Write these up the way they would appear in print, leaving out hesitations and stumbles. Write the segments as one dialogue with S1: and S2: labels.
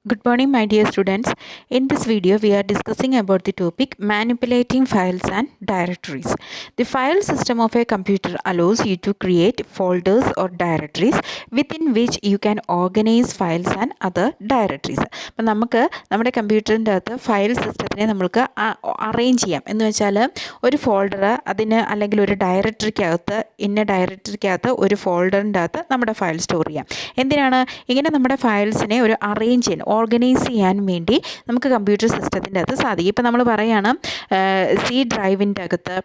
S1: Good morning, my dear students. In this video, we are discussing about the topic manipulating files and directories. The file system of a computer allows you to create folders or directories within which you can organize files and other directories. അപ്പം നമുക്ക് നമ്മുടെ കമ്പ്യൂട്ടറിൻ്റെ അകത്ത് file സിസ്റ്റത്തിനെ നമുക്ക് arrange ചെയ്യാം എന്ന് വെച്ചാൽ ഒരു ഫോൾഡർ അതിന് അല്ലെങ്കിൽ ഒരു ഡയറക്ടറിക്കകത്ത് ഒരു ഫോൾഡറിൻ്റെ അകത്ത് നമ്മുടെ ഫയൽ സ്റ്റോർ ചെയ്യാം. എന്തിനാണ് ഇങ്ങനെ നമ്മുടെ ഫയൽസിനെ ഒരു അറേഞ്ച് ചെയ്യാൻ ഓർഗനൈസ് ചെയ്യാൻ വേണ്ടി നമുക്ക് കമ്പ്യൂട്ടർ സിസ്റ്റത്തിൻ്റെ അകത്ത് സാധിക്കും. ഇപ്പോൾ നമ്മൾ പറയുകയാണ് സി ഡ്രൈവിൻ്റെ അകത്ത്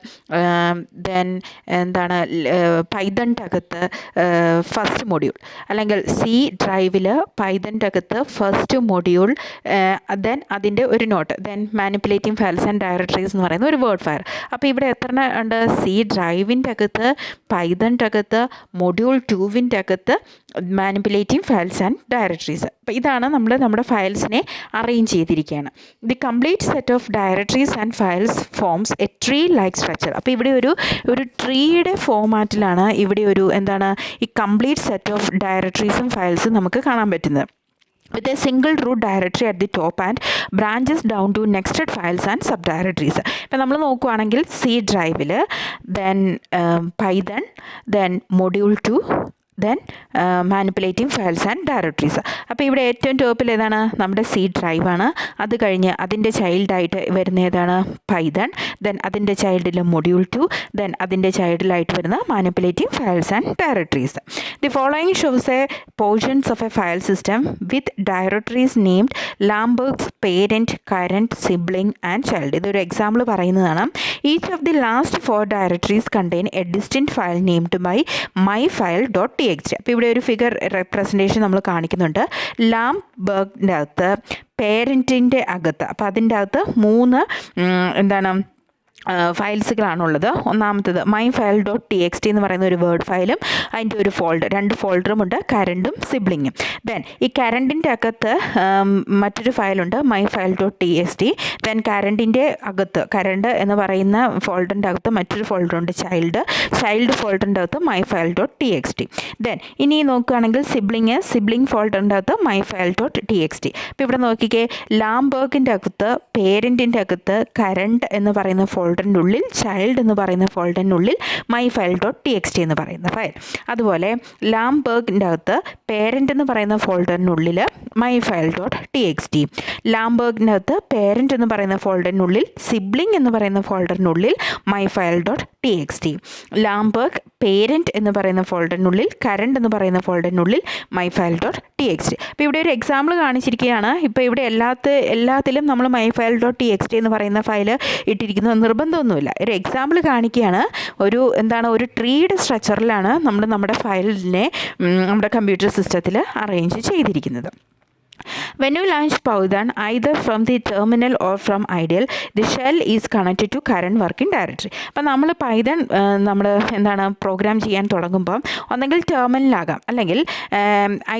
S1: പൈതണിൻ്റെ അകത്ത് ഫസ്റ്റ് മൊഡ്യൂൾ, അല്ലെങ്കിൽ സി ഡ്രൈവിൽ പൈതണിൻ്റെ അകത്ത് ഫസ്റ്റ് മൊഡ്യൂൾ, അതിൻ്റെ ഒരു note, manipulating files and directories എന്ന് പറയുന്ന ഒരു വേർഡ് ഫയൽ. അപ്പോൾ ഇവിടെ എത്ര ഉണ്ട്? സി ഡ്രൈവിൻ്റെ അകത്ത്, പൈതണിൻ്റെ അകത്ത്, മൊഡ്യൂൾ 2വിൻ്റെ അകത്ത് മാനിപ്പുലേറ്റിംഗ് ഫയൽസ് ആൻഡ് ഡയറക്ടറീസ്. അപ്പോൾ ഇതാണ് നമ്മുടെ ഫയൽസിനെ അറേഞ്ച് ചെയ്തിരിക്കുകയാണ്. The complete set of directories and files forms A tree like structure. അപ്പോൾ ഇവിടെ ഒരു ട്രീയുടെ ഫോമാറ്റിലാണ് ഇവിടെ ഈ കംപ്ലീറ്റ് സെറ്റ് ഓഫ് ഡയറക്ടറീസും ഫയൽസും നമുക്ക് കാണാൻ പറ്റുന്നത്. With a single root directory at the top and branches down to nested files and subdirectories. ഇപ്പോൾ നമ്മൾ നോക്കുകയാണെങ്കിൽ സി ഡ്രൈവിൽ, Python, module 2, manipulating files and directories. അപ്പോൾ ഇവിടെ ഏറ്റവും ടോപ്പിൽ ഏതാണ്? നമ്മുടെ സി ഡ്രൈവാണ്. അത് കഴിഞ്ഞ് അതിൻ്റെ ചൈൽഡായിട്ട് വരുന്ന ഏതാണ്? പൈതൺ. അതിൻ്റെ ചൈൽഡിൽ മൊഡ്യൂൾ 2. അതിൻ്റെ ചൈൽഡിലായിട്ട് വരുന്ന manipulating files and directories. The following shows a portions of a file system with directories named Lamberg's parent, current, sibling and child. ഇതൊരു എക്സാമ്പിൾ പറയുന്നതാണ്. Each of the last 4 directories contain a distinct file named by my file .txt. അപ്പോൾ ഇവിടെ ഒരു figure representation നമ്മൾ കാണിക്കുന്നുണ്ട്. ലാംബർഗിൻ്റെ അകത്ത്, പേരൻറ്റിൻ്റെ അകത്ത്, അപ്പോൾ അതിൻ്റെ അകത്ത് 3 ഫയൽസുകളാണുള്ളത്. ഒന്നാമത്തത് മൈ ഫയൽ .txt എന്ന് പറയുന്ന ഒരു വേർഡ് ഫയലും അതിൻ്റെ ഒരു ഫോൾഡർ, 2 ഫോൾഡറുമുണ്ട്, കറൻറ്റും സിബ്ലിങ്ങും. ഈ കറൻറ്റിൻ്റെ അകത്ത് മറ്റൊരു ഫയലുണ്ട്, മൈ ഫയൽ .txt. കറൻറ്റിൻ്റെ അകത്ത്, കറൻറ്റ് എന്ന് പറയുന്ന ഫോൾഡറിൻ്റെ അകത്ത് മറ്റൊരു ഫോൾഡറുണ്ട്, ചൈൽഡ് ഫോൾഡറിൻ്റെ അകത്ത് മൈ ഫയൽ .txt. ഇനി നോക്കുകയാണെങ്കിൽ സിബ്ലിംഗ് ഫോൾഡറിൻ്റെ അകത്ത് മൈ ഫയൽ .txt. അപ്പോൾ ഇവിടെ നോക്കിക്കേ, ലാംബർഗിൻ്റെ അകത്ത്, പേരൻറ്റിൻ്റെ അകത്ത്, കറൻറ്റ് എന്ന് പറയുന്ന ഫോൾഡറിനുള്ളിൽ, ചൈൽഡ് എന്ന് പറയുന്ന ഫോൾഡറിനുള്ളിൽ മൈ ഫയൽ .txt എന്ന് പറയുന്ന ഫയൽ. അതുപോലെ ലാംബർഗിൻ്റെ അകത്ത് പേരൻ്റ് എന്ന് പറയുന്ന ഫോൾഡറിനുള്ളിൽ മൈ ഫയൽ .txt. ലാംബർഗിൻ്റെ അകത്ത് പേരൻ്റ് എന്ന് പറയുന്ന ഫോൾഡറിനുള്ളിൽ, സിബ്ലിംഗ് എന്ന് പറയുന്ന ഫോൾഡറിനുള്ളിൽ മൈ ഫയൽ .txt. ലാംബർഗ് പേരൻ്റ് എന്ന് പറയുന്ന ഫോൾഡറിനുള്ളിൽ, കറൻറ്റ് എന്ന് പറയുന്ന ഫോൾഡറിനുള്ളിൽ മൈ ഫയൽ .txt. അപ്പോൾ ഇവിടെ ഒരു എക്സാമ്പിൾ കാണിച്ചിരിക്കുകയാണ്. ഇപ്പോൾ ഇവിടെ എല്ലാത്തിലും നമ്മൾ മൈ ഫയൽ .txt എന്ന് പറയുന്ന ഫയൽ ഇട്ടിരിക്കുന്നത് നിർബന്ധമൊന്നുമില്ല. ഒരു എക്സാമ്പിൾ കാണിക്കുകയാണ്. ഒരു ട്രീയുടെ സ്ട്രക്ചറിലാണ് നമ്മുടെ ഫയലിനെ നമ്മുടെ കമ്പ്യൂട്ടർ സിസ്റ്റത്തിൽ അറേഞ്ച് ചെയ്തിരിക്കുന്നത്. When you launch Python either from the terminal or from IDLE, the shell is connected to current working directory. അപ്പോൾ നമ്മൾ പൈതൺ പ്രോഗ്രാം ചെയ്യാൻ തുടങ്ങുമ്പം ഒന്നെങ്കിൽ ടെർമിനലാകാം, അല്ലെങ്കിൽ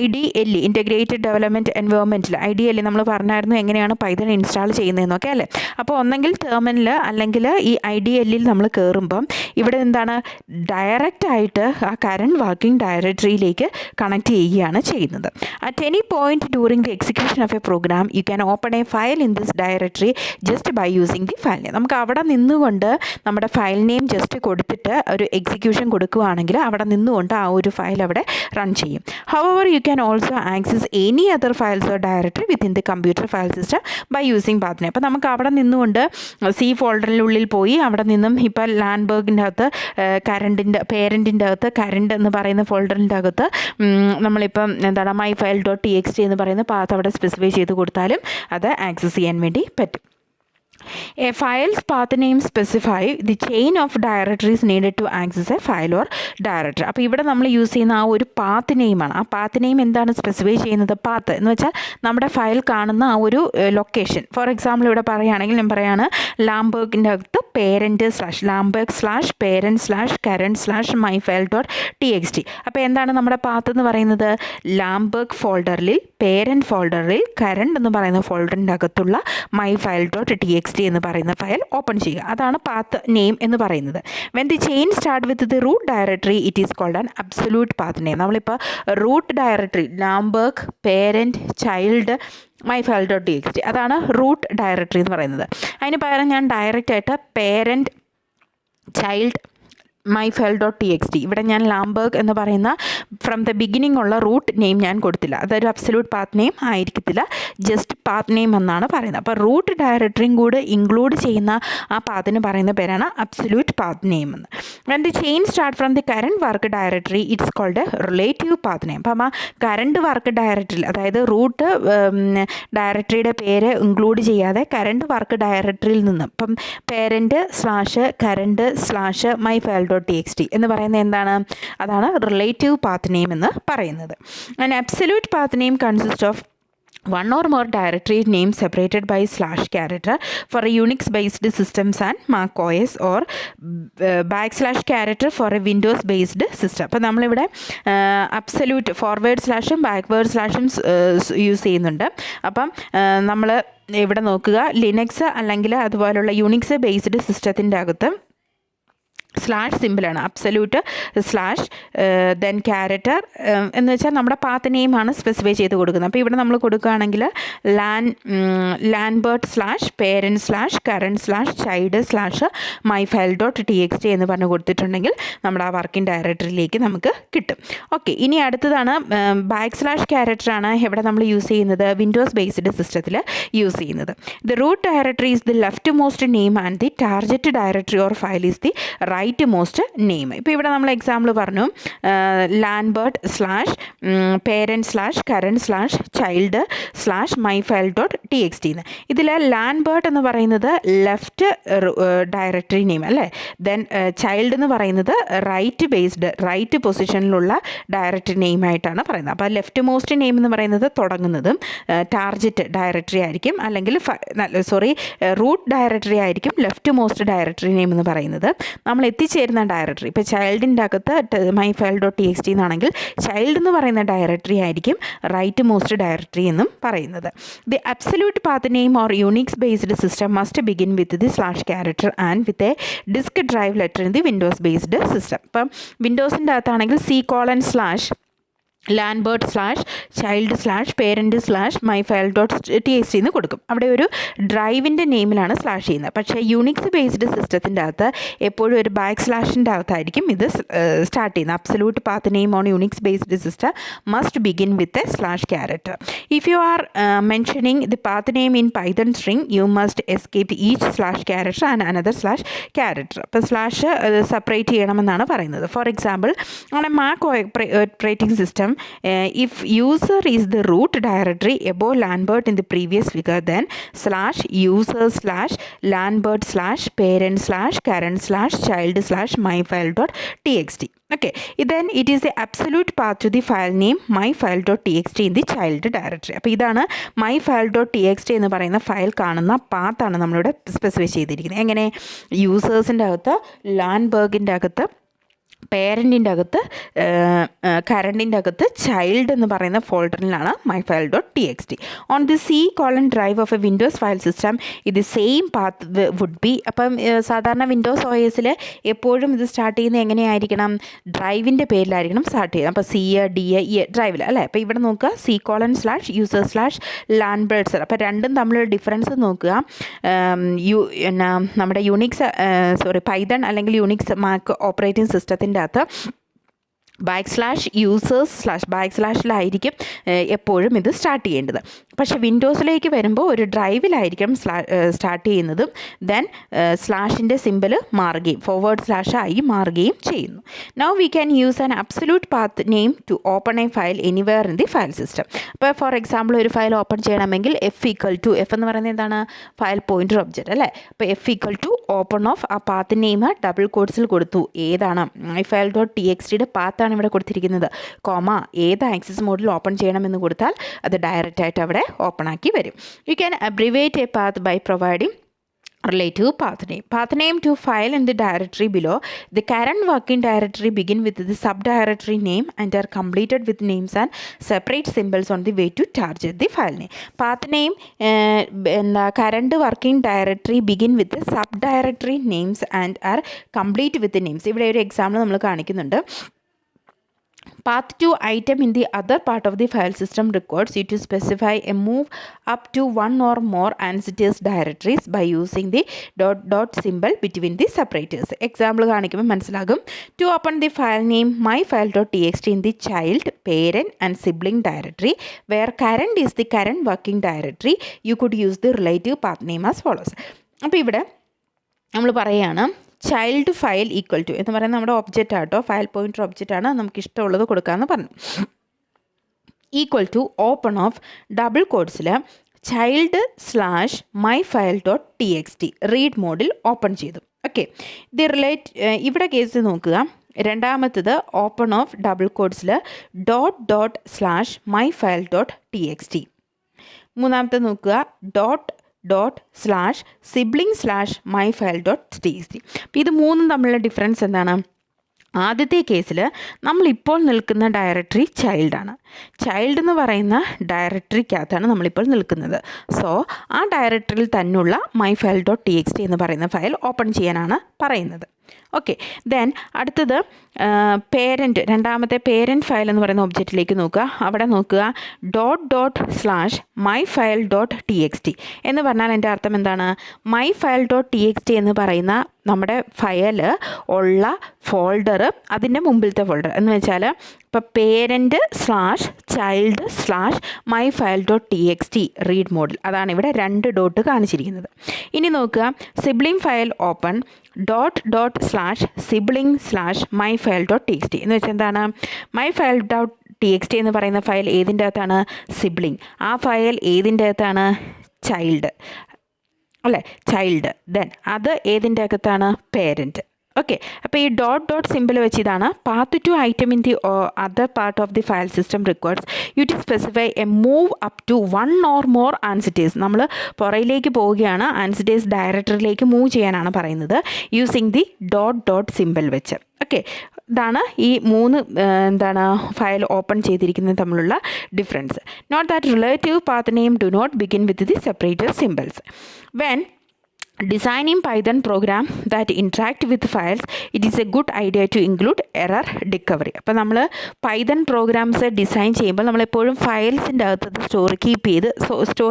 S1: IDLE ഇൻ്റഗ്രേറ്റഡ് ഡെവലപ്മെൻറ്റ് എൻവയോൺമെൻറ്റിൽ IDLE നമ്മൾ പറഞ്ഞായിരുന്നു എങ്ങനെയാണ് പൈതൺ ഇൻസ്റ്റാൾ ചെയ്യുന്നതെന്നൊക്കെ അല്ലേ. അപ്പോൾ ഒന്നെങ്കിൽ ടെർമിനൽ അല്ലെങ്കിൽ ഈ IDLEൽ നമ്മൾ കയറുമ്പം ഇവിടെ ഡയറക്റ്റായിട്ട് ആ കറണ്ട് വർക്കിംഗ് ഡയറക്ടറിയിലേക്ക് കണക്ട് ചെയ്യുകയാണ് ചെയ്യുന്നത്. At any point during execution of a program you can open a file in this directory just by using the file name. നമുക്ക് അവിടെ നിന്നുകൊണ്ട് നമ്മുടെ ഫയൽ നെയിം ജസ്റ്റ് കൊടുത്തിട്ട് ഒരു എക്സിക്യൂഷൻ കൊടുക്കുകയാണെങ്കിൽ അവിടെ നിന്നുകൊണ്ട് ആ ഒരു ഫയൽ അവിടെ റൺ ചെയ്യും. However, you can also access any other files or directory within the computer file system by using path name. അപ്പോൾ നമുക്ക് അവിടെ നിന്നുകൊണ്ട് സി ഫോൾഡറിനുള്ളിൽ പോയി അവിടെ നിന്നും ഇപ്പോൾ ലാൻഡ്ബർഗിൻ്റെ അകത്ത്, പേരൻറ്റിൻ്റെ അകത്ത്, കറൻറ്റ് എന്ന് പറയുന്ന ഫോൾഡറിൻ്റെ അകത്ത് നമ്മളിപ്പം മൈ ഫയൽ .txt എന്ന് പറയുന്ന പാത്ത് അവിടെ സ്പെസിഫൈ ചെയ്ത് കൊടുത്താലും അത് ആക്സസ് ചെയ്യാൻ വേണ്ടി പറ്റും. A file's path name specify the chain of directories needed to access a file or directory. അപ്പോൾ ഇവിടെ നമ്മൾ യൂസ് ചെയ്യുന്ന ആ ഒരു പാത്ത് നെയിമാണ്. ആ പാത്ത് നെയിം എന്താണ് സ്പെസിഫൈ ചെയ്യുന്നത്? പാത്ത് എന്ന് വെച്ചാൽ നമ്മുടെ ഫയൽ കാണുന്ന ആ ഒരു ലൊക്കേഷൻ. ഫോർ എക്സാമ്പിൾ ഇവിടെ പറയുകയാണെങ്കിൽ ഞാൻ പറയാണ് ലാംബർഗിൻ്റെ അകത്ത് പേരൻറ്റ് /parent/parent/current/my file .txt. അപ്പോൾ എന്താണ് നമ്മുടെ പാത്ത് എന്ന് പറയുന്നത്? ലാംബർഗ് ഫോൾഡറിൽ, പേരൻറ്റ് ഫോൾഡറിൽ, കറൻറ്റ് എന്ന് പറയുന്ന ഫോൾഡറിൻ്റെ അകത്തുള്ള my file .txt txt എന്ന് പറയുന്ന ഫയൽ ഓപ്പൺ ചെയ്യുക. അതാണ് പാത്ത് നെയിം എന്ന് പറയുന്നത്. When the chain start with the root directory it is called an absolute path name. നമ്മളിപ്പോൾ root directory Lamberg, parent, child, myfile.txt അതാണ് റൂട്ട് ഡയറക്ടറി എന്ന് പറയുന്നത്. അതിന് പകരം ഞാൻ ഡയറക്റ്റായിട്ട് പേരൻറ്റ്, ചൈൽഡ്, myfile.txt ഇവിടെ ഞാൻ ലാംബർഗ് എന്ന് പറയുന്ന ഫ്രം ദ ബിഗിനിങ് ഉള്ള റൂട്ട് നെയിം ഞാൻ കൊടുത്തില്ല. അതൊരു അബ്സല്യൂട്ട് പാത്ത് നെയിം ആയിരിക്കത്തില്ല, ജസ്റ്റ് പാത്ത് നെയിം എന്നാണ് പറയുന്നത്. അപ്പോൾ റൂട്ട് ഡയറക്ടറിയും കൂടെ ഇൻക്ലൂഡ് ചെയ്യുന്ന ആ പാത്തിന് പറയുന്ന പേരാണ് അബ്സല്യൂട്ട് പാത്ത് നെയിം എന്ന്. When the chain start from the current work directory it's called relative path name. അപ്പം ആ കറണ്ട് വർക്ക് ഡയറക്ടറി, അതായത് റൂട്ട് ഡയറക്ടറിയുടെ പേര് ഇൻക്ലൂഡ് ചെയ്യാതെ കറണ്ട് വർക്ക് ഡയറക്ടറിയിൽ നിന്ന് ഇപ്പം parent/current/myfile.txt എന്ന് പറയുന്നത് എന്താണ്? അതാണ് റിലേറ്റീവ് പാത്ത് നെയിം എന്ന് പറയുന്നത്. And absolute path name consist of one or more directory names separated by /character for a Unix based systems and Mac OS or /character for a Windows based system. അപ്പോൾ നമ്മളിവിടെ absolute forward സ്ലാഷും backward സ്ലാഷും use ചെയ്യുന്നുണ്ട്. അപ്പം നമ്മൾ ഇവിടെ നോക്കുക, Linux അല്ലെങ്കിൽ അതുപോലുള്ള Unix based സിസ്റ്റത്തിൻ്റെ അകത്ത് സ്ലാഷ് സിമ്പിളാണ്, അബ്സല്യൂട്ട് സ്ലാഷ് ദെൻ ക്യാരക്ടർ എന്ന് വെച്ചാൽ നമ്മുടെ പാത്ത് നെയിമാണ് സ്പെസിഫൈ ചെയ്ത് കൊടുക്കുന്നത്. അപ്പോൾ ഇവിടെ നമ്മൾ കൊടുക്കുകയാണെങ്കിൽ lanbert/parent/current/child/myfile.txt എന്ന് പറഞ്ഞ് കൊടുത്തിട്ടുണ്ടെങ്കിൽ നമ്മുടെ ആ വർക്കിംഗ് ഡയറക്ടറിയിലേക്ക് നമുക്ക് കിട്ടും. ഓക്കെ, ഇനി അടുത്തതാണ് /character ഇവിടെ നമ്മൾ യൂസ് ചെയ്യുന്നത് വിൻഡോസ് ബേസ്ഡ് സിസ്റ്റത്തിൽ യൂസ് ചെയ്യുന്നത്. The root directory is the leftmost name and the target directory or file is the rightmost name. ഇപ്പോൾ ഇവിടെ നമ്മൾ എക്സാമ്പിൾ പറഞ്ഞു, lanbert/parent/current/child/myfile.txt എന്ന്. ഇതിൽ ലാൻബേർട്ട് എന്ന് പറയുന്നത് ലെഫ്റ്റ് ഡയറക്ടറി നെയിം അല്ലേ, ദെൻ ചൈൽഡ് എന്ന് പറയുന്നത് റൈറ്റ് പൊസിഷനിലുള്ള ഡയറക്ടറി നെയിമായിട്ടാണ് പറയുന്നത്. അപ്പോൾ ലെഫ്റ്റ് മോസ്റ്റ് നെയിം എന്ന് പറയുന്നത് തുടങ്ങുന്നതും ടാർഗറ്റ് ഡയറക്ടറി ആയിരിക്കും, അല്ലെങ്കിൽ റൂട്ട് ഡയറക്ടറി ആയിരിക്കും ലെഫ്റ്റ് മോസ്റ്റ് ഡയറക്ടറി നെയിം എന്ന് പറയുന്നത്. നമ്മൾ എത്തിച്ചേരുന്ന ഡയറക്ടറി ഇപ്പോൾ ചൈൽഡിൻ്റെ അകത്ത് myfile.txt എന്നാണെങ്കിൽ ചൈൽഡ് എന്ന് പറയുന്ന ഡയറക്ടറി ആയിരിക്കും റൈറ്റ് മോസ്റ്റ് ഡയറക്ടറി എന്നും പറയുന്നത്. The absolute path name or Unix based system must begin with the /character and with a disk drive letter in the Windows based system. ഇപ്പം വിൻഡോസിൻ്റെ അകത്താണെങ്കിൽ //child/parent/myfile.txt എന്ന് കൊടുക്കും. അവിടെ ഒരു ഡ്രൈവിൻ്റെ നെയിമിലാണ് സ്ലാഷ് ചെയ്യുന്നത്. പക്ഷേ യൂണിക്സ് ബേസ്ഡ് സിസ്റ്റത്തിൻ്റെ അകത്ത് എപ്പോഴും ഒരു // അകത്തായിരിക്കും ഇത് സ്റ്റാർട്ട് ചെയ്യുന്നത്. Absolute path name on Unix based system must begin with a /character. If you are mentioning the path name in Python string you must escape each /character and another /character. അപ്പോൾ slash separate ചെയ്യണമെന്നാണ് പറയുന്നത്. For example, നമ്മുടെ Mac operating system, if user is the root directory above Lambert in the previous figure, then /user/Lambert/parent/current/child/myfile.txt. Okay, then it is the absolute path to the file name myfile.txt in the child directory. അപ്പോൾ ഇതാണ് myfile.txt എന്ന് പറയുന്ന file കാണുന്ന പാത്താണ് നമ്മളിവിടെ specify ചെയ്തിരിക്കുന്നത്. എങ്ങനെ? യൂസേഴ്സിൻ്റെ അകത്ത്, ലാൻബർഗിൻ്റെ അകത്ത്, പേരൻറ്റിൻ്റെ അകത്ത്, കറണ്ടിൻ്റെ അകത്ത് ചൈൽഡ് എന്ന് പറയുന്ന ഫോൾഡറിലാണ് myfile.txt. On the C:drive of A Windows file system ഇത് സെയിം പാത്ത് വുഡ് ബി. അപ്പം സാധാരണ വിൻഡോസ് OSൽ എപ്പോഴും ഇത് സ്റ്റാർട്ട് ചെയ്യുന്നത് എങ്ങനെയായിരിക്കണം? ഡ്രൈവിൻ്റെ പേരിലായിരിക്കണം സ്റ്റാർട്ട് ചെയ്യുന്നത്. അപ്പോൾ C/D/E ഡ്രൈവിൽ അല്ലേ. അപ്പോൾ ഇവിടെ നോക്കുക, C:/user/Lambert. അപ്പോൾ രണ്ടും തമ്മിലുള്ള ഡിഫറൻസ് നോക്കുക. നമ്മുടെ പൈത്തൺ അല്ലെങ്കിൽ യൂണിക്സ് മാക് ഓപ്പറേറ്റിംഗ് സിസ്റ്റത്തിൻ്റെ അകത്ത് /users/ലായിരിക്കും എപ്പോഴും ഇത് സ്റ്റാർട്ട് ചെയ്യേണ്ടത്. പക്ഷേ വിൻഡോസിലേക്ക് വരുമ്പോൾ ഒരു ഡ്രൈവിലായിരിക്കും സ്റ്റാർട്ട് ചെയ്യുന്നതും ദെൻ സ്ലാഷിൻ്റെ സിമ്പിൾ മാറുകയും /ആയി മാറുകയും ചെയ്യുന്നു. Now we can use an absolute path name to open a file anywhere in the file system. അപ്പോൾ ഫോർ എക്സാമ്പിൾ ഒരു ഫയൽ ഓപ്പൺ ചെയ്യണമെങ്കിൽ F എന്ന് പറയുന്നത് എന്താണ്? ഫയൽ പോയിൻ്റർ ഒബ്ജക്റ്റ് അല്ലേ. അപ്പോൾ F ഓപ്പൺ ഓഫ് ആ പാത്ത് നെയിം ഡബിൾ കോട്ട്സിൽ കൊടുത്തു. ഏതാണ്? myfile.txtയുടെ പാത്താണ് ഇവിടെ കൊടുത്തിരിക്കുന്നത്. ഏത് ആക്സസ് മോഡിൽ ഓപ്പൺ ചെയ്യണമെന്ന് കൊടുത്താൽ അത് ഡയറക്റ്റ് ആയിട്ട് അവിടെ ഓപ്പൺ ആക്കി വരും. You can abbreviate a path by providing relative path name. Path name to file in the directory below. The current working directory begin with the subdirectory name and are completed with names and separate symbols on the way to target the file name. Path name in the current working directory begin with the subdirectory names and are complete with the names. ഇവിടെ ഒരു example നമ്മൾ കാണിക്കുന്നുണ്ട്. Path to item in the other part of the file system requires you to specify a move up to one or more ANSYS directories by using the dot symbol between the separators. Example കാണിക്കുമ്പോൾ മനസ്സിലാകും. To open the file name myfile.txt in the child, parent and sibling directory where current is the current working directory, you could use the relative path name as follows. അപ്പോൾ ഇവിടെ നമ്മൾ പറയുകയാണ് child file equal to എന്ന് പറയുന്നത് നമ്മുടെ object ആട്ടോ, file pointer object ആണ്, നമുക്ക് ഇഷ്ടമുള്ളത് കൊടുക്കാമെന്ന് പറഞ്ഞു. Equal to open of double കോഡ്സിൽ child/myfile.txt റീഡ് മോഡിൽ ഓപ്പൺ ചെയ്തു. ഓക്കെ, ഇത് ഇവിടെ കേസ് നോക്കുക. രണ്ടാമത്തത് ഓപ്പൺ ഓഫ് ഡബിൾ കോഡ്സിൽ ./myfile.txt. മൂന്നാമത്തെ നോക്കുക ./sibling/myfile.txt. അപ്പോൾ ഇത് മൂന്നും തമ്മിലുള്ള ഡിഫറൻസ് എന്താണ്? ആദ്യത്തെ കേസിൽ നമ്മളിപ്പോൾ നിൽക്കുന്ന ഡയറക്ടറി ചൈൽഡാണ്. ചൈൽഡ് എന്ന് പറയുന്ന ഡയറക്ടറിക്കകത്താണ് നമ്മളിപ്പോൾ നിൽക്കുന്നത്. സോ ആ ഡയറക്ടറിയിൽ തന്നെയുള്ള myfile.txt എന്ന് പറയുന്ന ഫയൽ ഓപ്പൺ ചെയ്യാനാണ് പറയുന്നത്. ഓക്കെ, ദെൻ അടുത്തത് പേരൻറ്റ്, രണ്ടാമത്തെ പേരൻറ്റ് ഫയൽ എന്ന് പറയുന്ന ഒബ്ജക്റ്റിലേക്ക് നോക്കുക. അവിടെ നോക്കുക ./myfile.txt എന്ന് പറഞ്ഞാൽ എൻ്റെ അർത്ഥം എന്താണ്? myfile.txt എന്ന് പറയുന്ന നമ്മുടെ ഫയൽ ഉള്ള ഫോൾഡർ, അതിൻ്റെ മുമ്പിലത്തെ ഫോൾഡർ എന്ന് വെച്ചാൽ ഇപ്പോൾ parent/child/myfile.txt റീഡ് മോഡിൽ, അതാണ് ഇവിടെ 2 ഡോട്ട് കാണിച്ചിരിക്കുന്നത്. ഇനി നോക്കുക സിബ്ലിംഗ് ഫയൽ ഓപ്പൺ ./sibling/myfile.txt എന്ന് വെച്ചാൽ എന്താണ്? myfile.txt എന്ന് പറയുന്ന ഫയൽ ഏതിൻ്റെ അകത്താണ്? സിബ്ലിംഗ്. ആ ഫയൽ ഏതിൻ്റെ അകത്താണ്? ചൈൽഡ് അല്ലേ, ചൈൽഡ്. ദെൻ അത് ഏതിൻ്റെ അകത്താണ്? പേരൻറ്റ്. ഓക്കെ, അപ്പോൾ ഈ ഡോട്ട് സിമ്പിൾ വെച്ച് ഇതാണ് path to item in the other part of the file system requires you to specify a move up to 1 or more ANSYS. നമ്മൾ പുറയിലേക്ക് പോവുകയാണ്, ANSYS ഡയറക്ടറിയിലേക്ക് മൂവ് ചെയ്യാനാണ് പറയുന്നത് യൂസിങ് ദി ഡോട്ട് സിമ്പിൾ വെച്ച്. Okay, ഇതാണ് ഈ 3 file open ചെയ്തിരിക്കുന്നത് തമ്മിലുള്ള difference. Note that relative path name do not begin with the separator symbols. When designing Python program that interact with files, it is a good idea to include error recovery. അപ്പോൾ നമ്മൾ Python programmes design ചെയ്യുമ്പോൾ നമ്മളെപ്പോഴും ഫയൽസിൻ്റെ അകത്ത് store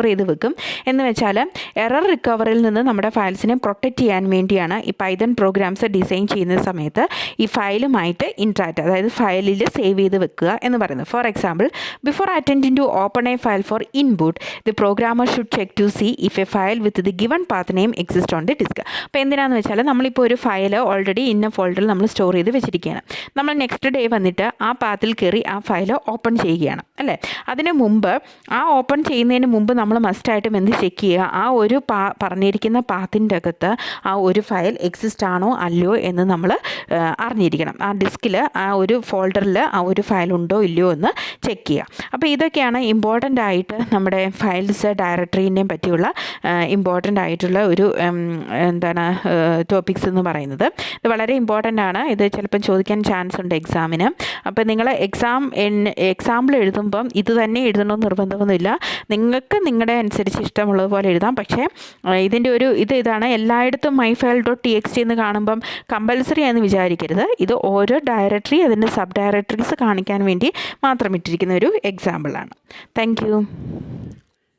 S1: ചെയ്ത് വെക്കും. എന്ന് വെച്ചാൽ error റിക്കവറിയിൽ നിന്ന് നമ്മുടെ ഫയൽസിനെ പ്രൊട്ടക്റ്റ് ചെയ്യാൻ വേണ്ടിയാണ് ഈ പൈതൺ പ്രോഗ്രാംസ് ഡിസൈൻ ചെയ്യുന്ന സമയത്ത് ഈ ഫയലുമായിട്ട് ഇൻട്രാക്റ്റ്, അതായത് ഫയലിൽ സേവ് ചെയ്ത് വെക്കുക എന്ന് പറയുന്നത്. For example, before attempting to open a file for input, the programmer should check to see if a file with the given path name exists on the disk. അപ്പോൾ എന്തിനാണെന്ന് വെച്ചാൽ നമ്മളിപ്പോൾ ഒരു ഫയൽ ഓൾറെഡി ഇന്ന ഫോൾഡറിൽ നമ്മൾ സ്റ്റോർ ചെയ്ത് വെച്ചിരിക്കുകയാണ്. നമ്മൾ നെക്സ്റ്റ് ഡേ വന്നിട്ട് ആ പാത്തിൽ കയറി ആ ഫയൽ ഓപ്പൺ ചെയ്യുകയാണ് അല്ലേ. അതിന് മുമ്പ് ആ ഓപ്പൺ ചെയ്യുന്നതിന് മുമ്പ് നമ്മൾ മസ്റ്റായിട്ടും എന്ത് ചെക്ക് ചെയ്യുക? ആ ഒരു പറഞ്ഞിരിക്കുന്ന പാത്തിൻ്റെ അകത്ത് ആ ഒരു ഫയൽ എക്സിസ്റ്റ് ആണോ അല്ലയോ എന്ന് നമ്മൾ അറിഞ്ഞിരിക്കണം. ആ ഡിസ്കിൽ ആ ഒരു ഫോൾഡറിൽ ആ ഒരു ഫയൽ ഉണ്ടോ ഇല്ലയോ എന്ന് ചെക്ക് ചെയ്യുക. അപ്പോൾ ഇതൊക്കെയാണ് ഇമ്പോർട്ടൻ്റ് ആയിട്ട് നമ്മുടെ ഫയൽസ് ഡയറക്ടറിനെ പറ്റിയുള്ള ഇമ്പോർട്ടൻ്റ് ആയിട്ടുള്ള ഒരു ടോപ്പിക്സ് എന്ന് പറയുന്നത്. ഇത് വളരെ ഇമ്പോർട്ടൻ്റ് ആണ്. ഇത് ചിലപ്പം ചോദിക്കാൻ ചാൻസ് ഉണ്ട് എക്സാമിന്. അപ്പോൾ നിങ്ങൾ എക്സാമ്പിൾ എഴുതുമ്പം ഇത് തന്നെ എഴുതണമെന്ന് നിർബന്ധമൊന്നുമില്ല. നിങ്ങൾക്ക് നിങ്ങളുടെ അനുസരിച്ച് ഇഷ്ടമുള്ളതുപോലെ എഴുതാം. പക്ഷേ ഇതിൻ്റെ ഒരു ഇതാണ്, എല്ലായിടത്തും myfile.txt എന്ന് കാണുമ്പം കമ്പൽസറി എന്ന് വിചാരിക്കരുത്. ഇത് ഓരോ ഡയറക്ടറി അതിൻ്റെ സബ് ഡയറക്ടറീസ് കാണിക്കാൻ വേണ്ടി മാത്രം ഇട്ടിരിക്കുന്ന ഒരു എക്സാമ്പിളാണ്. Thank you.